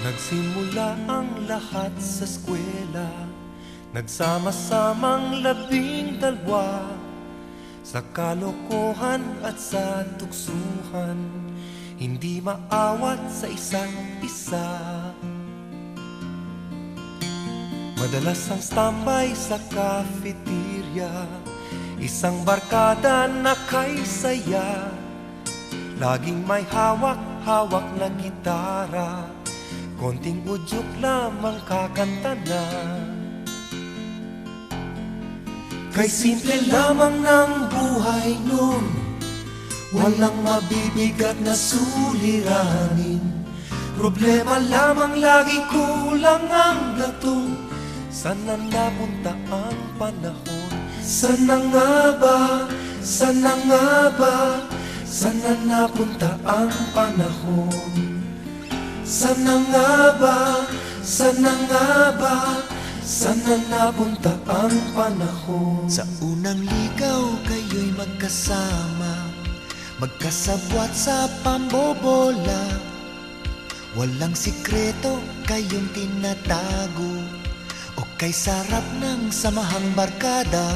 Nagsimula ang lahat sa eskwela, nagsama-samang 12 sa kalokohan at sa tuksuhan, hindi maawat sa isa't isa. Madalas ang standby sa cafeteria, isang barkada na kay saya, laging may hawak-hawak na gitara, konting udyok lamang kakanta na. Kay simple lamang ng buhay nun, walang mabibigat na suliranin. Problema lamang lagi kulang ang gatong. Sana napunta ang panahon? Sana nga ba? Sana nga ba? Sana napunta ang panahon? Sana nga ba? Sana nga ba? Sana napunta ang panahon? Sa unang ligaw kayo'y magkasama, magkasabwat sa pambobola. Walang sikreto kayong tinatago, o kay sarap ng samahang barkada.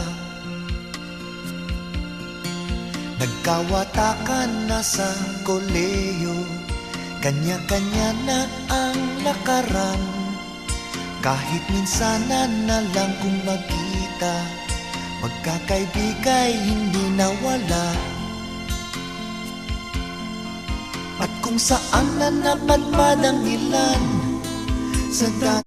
Nagkawatakan na sa koleyo, kanya-kanya na ang lakaran. Kahit minsanan na lang kung magkita, magkakaibigay hindi nawala. At kung saan na napadpad ang ilan sa